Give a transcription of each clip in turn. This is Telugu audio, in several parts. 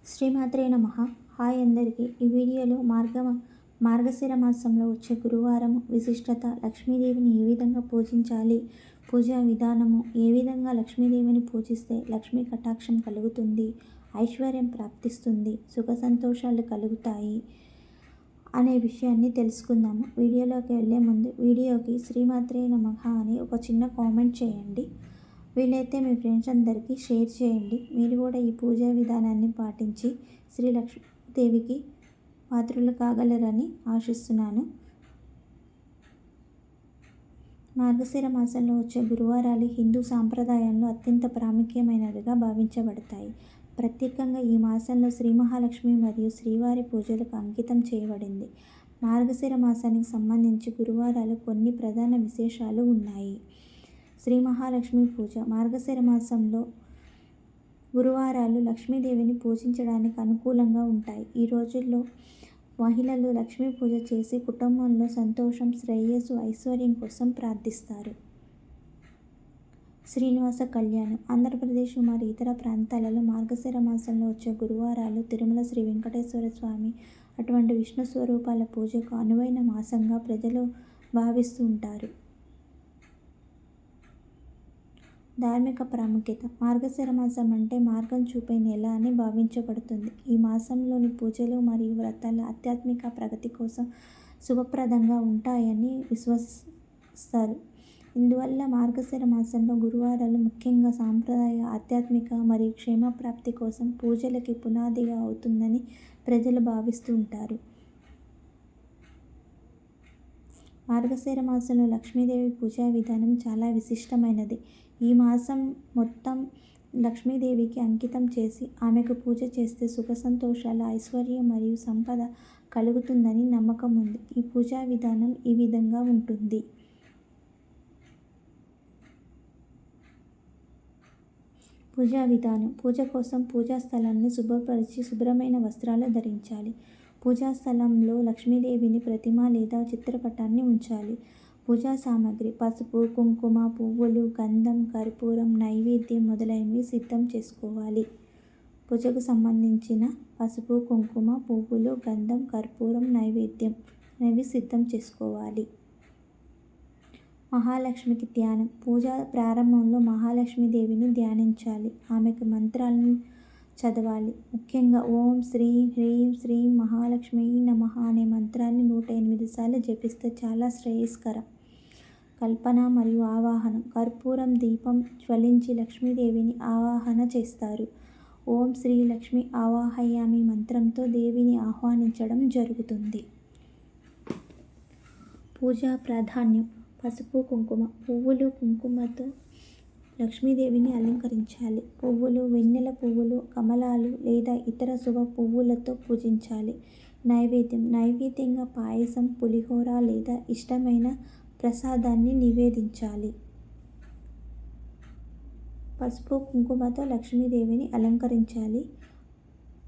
శ్రీమాత్రే నమః. హాయ్ అందరికీ. ఈ వీడియోలో మార్గశిర మాసంలో వచ్చే గురువారం విశిష్టత, లక్ష్మీదేవిని ఏ విధంగా పూజించాలి, పూజా విధానము, ఏ విధంగా లక్ష్మీదేవిని పూజిస్తే లక్ష్మీ కటాక్షం కలుగుతుంది, ఐశ్వర్యం ప్రాప్తిస్తుంది, సుఖ సంతోషాలు కలుగుతాయి అనే విషయాన్ని తెలుసుకుందాము. వీడియోలోకి వెళ్ళే ముందు వీడియోకి శ్రీమాత్రే నమః అని ఒక చిన్న కామెంట్ చేయండి. వీలైతే మీ ఫ్రెండ్స్ అందరికీ షేర్ చేయండి. మీరు కూడా ఈ పూజా విధానాన్ని పాటించి శ్రీ లక్ష్మీదేవికి పాత్రులు కాగలరని ఆశిస్తున్నాను. మార్గశిర మాసంలో వచ్చే గురువారాలు హిందూ సాంప్రదాయంలో అత్యంత ప్రాముఖ్యమైనవిగా భావించబడతాయి. ప్రత్యేకంగా ఈ మాసంలో శ్రీ మహాలక్ష్మి మరియు శ్రీవారి పూజలకు అంకితం చేయబడింది. మార్గశిర మాసానికి సంబంధించి గురువారాలు కొన్ని ప్రధాన విశేషాలు ఉన్నాయి. శ్రీ మహాలక్ష్మి పూజ. మార్గశిర మాసంలో గురువారాలు లక్ష్మీదేవిని పూజించడానికి అనుకూలంగా ఉంటాయి. ఈ రోజుల్లో మహిళలు లక్ష్మీ పూజ చేసి కుటుంబంలో సంతోషం, శ్రేయస్సు, ఐశ్వర్యం కోసం ప్రార్థిస్తారు. శ్రీనివాస కళ్యాణం. ఆంధ్రప్రదేశ్ మరియు ఇతర ప్రాంతాలలో మార్గశిర మాసంలో వచ్చే గురువారాలు తిరుమల శ్రీ వెంకటేశ్వర స్వామి అటువంటి విష్ణు స్వరూపాల పూజకు అనువైన మాసంగా ప్రజలు భావిస్తూ ఉంటారు. ధార్మిక ప్రాముఖ్యత. మార్గశిర మాసం అంటే మార్గం చూపే నెల అని భావించబడుతుంది. ఈ మాసంలోని పూజలు మరియు వ్రతాలు ఆధ్యాత్మిక ప్రగతి కోసం శుభప్రదంగా ఉంటాయని విశ్వసిస్తారు. ఇందువల్ల మార్గశిర మాసంలో గురువారాలు ముఖ్యంగా సాంప్రదాయ, ఆధ్యాత్మిక మరియు క్షేమప్రాప్తి కోసం పూజలకి పునాదిగా అవుతుందని ప్రజలు భావిస్తూ ఉంటారు. మార్గశిర మాసంలో లక్ష్మీదేవి పూజా విధానం చాలా విశిష్టమైనది. ఈ మాసం మొత్తం లక్ష్మీదేవికి అంకితం చేసి ఆమెకు పూజ చేస్తే సుఖ సంతోషాలు, ఐశ్వర్యం మరియు సంపద కలుగుతుందని నమ్మకం ఉంది. ఈ పూజా విధానం ఈ విధంగా ఉంటుంది. పూజా విధానం. పూజ కోసం పూజా స్థలాన్ని శుభ్రపరిచి శుభ్రమైన వస్త్రాలు ధరించాలి. పూజా స్థలంలో లక్ష్మీదేవిని ప్రతిమ లేదా చిత్రపటాన్ని ఉంచాలి. పూజా సామాగ్రి: పసుపు, కుంకుమ, పువ్వులు, గంధం, కర్పూరం, నైవేద్యం మొదలైనవి సిద్ధం చేసుకోవాలి. పూజకు సంబంధించిన పసుపు, కుంకుమ, పువ్వులు, గంధం, కర్పూరం, నైవేద్యం అనేవి సిద్ధం చేసుకోవాలి. మహాలక్ష్మికి ధ్యానం. పూజ ప్రారంభంలో మహాలక్ష్మీదేవిని ధ్యానించాలి. ఆమెకు మంత్రాలను చదవాలి. ముఖ్యంగా ఓం శ్రీం హ్రీం శ్రీం మహాలక్ష్మీ నమః అనే మంత్రాన్ని 108 సార్లు జపిస్తే చాలా శ్రేయస్కరం. కల్పన మరియు ఆవాహనం. కర్పూరం దీపం జ్వలించి లక్ష్మీదేవిని ఆవాహన చేస్తారు. ఓం శ్రీ లక్ష్మి ఆవాహయామి మంత్రంతో దేవిని ఆహ్వానించడం జరుగుతుంది. పూజా ప్రాధాన్యం. పసుపు, కుంకుమ. పువ్వులు, కుంకుమతో లక్ష్మీదేవిని అలంకరించాలి. పువ్వులు, వెన్నెల పువ్వులు, కమలాలు లేదా ఇతర శుభ పువ్వులతో పూజించాలి. నైవేద్యం. నైవేద్యంగా పాయసం, పులిహోర లేదా ఇష్టమైన ప్రసాదాన్ని నివేదించాలి. పసుపు, కుంకుమతో లక్ష్మీదేవిని అలంకరించాలి.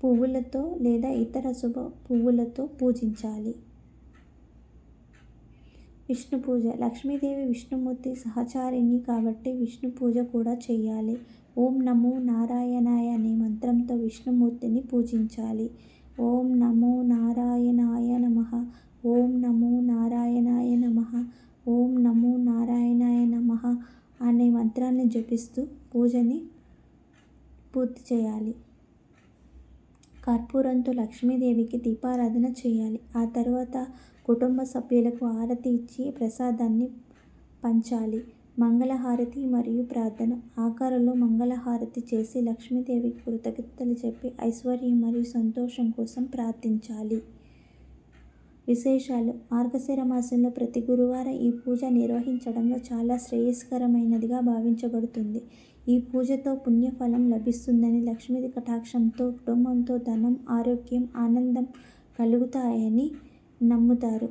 పువ్వులతో లేదా ఇతర శుభ పువ్వులతో పూజించాలి. విష్ణు పూజ. లక్ష్మీదేవి విష్ణుమూర్తి సహచారిణి కాబట్టి విష్ణు పూజ కూడా చేయాలి. ఓం నమో నారాయణాయ అనే మంత్రంతో విష్ణుమూర్తిని పూజించాలి. ఓం నమో నారాయణాయ నమః. ఓం నమో నారాయణాయ నమః. ఓం నమో నారాయణాయ నమః అనే మంత్రాన్ని జపిస్తూ పూజని పూర్తి చేయాలి. కర్పూరంతో లక్ష్మీదేవికి దీపారాధన చేయాలి. ఆ తర్వాత కుటుంబ సభ్యులకు హారతి ఇచ్చి ప్రసాదాన్ని పంచాలి. మంగళహారతి మరియు ప్రార్థన. ఆఖరులో మంగళహారతి చేసి లక్ష్మీదేవికి కృతజ్ఞతలు చెప్పి ఐశ్వర్యం మరియు సంతోషం కోసం ప్రార్థించాలి. విశేషాలు. మార్గశిర మాసంలో ప్రతి గురువారం ఈ పూజ నిర్వహించడంలో చాలా శ్రేయస్కరమైనదిగా భావించబడుతుంది. ఈ పూజతో పుణ్యఫలం లభిస్తుందని, లక్ష్మీ కటాక్షంతో కుటుంబంతో ధనం, ఆరోగ్యం, ఆనందం కలుగుతాయని నమ్ముతారు.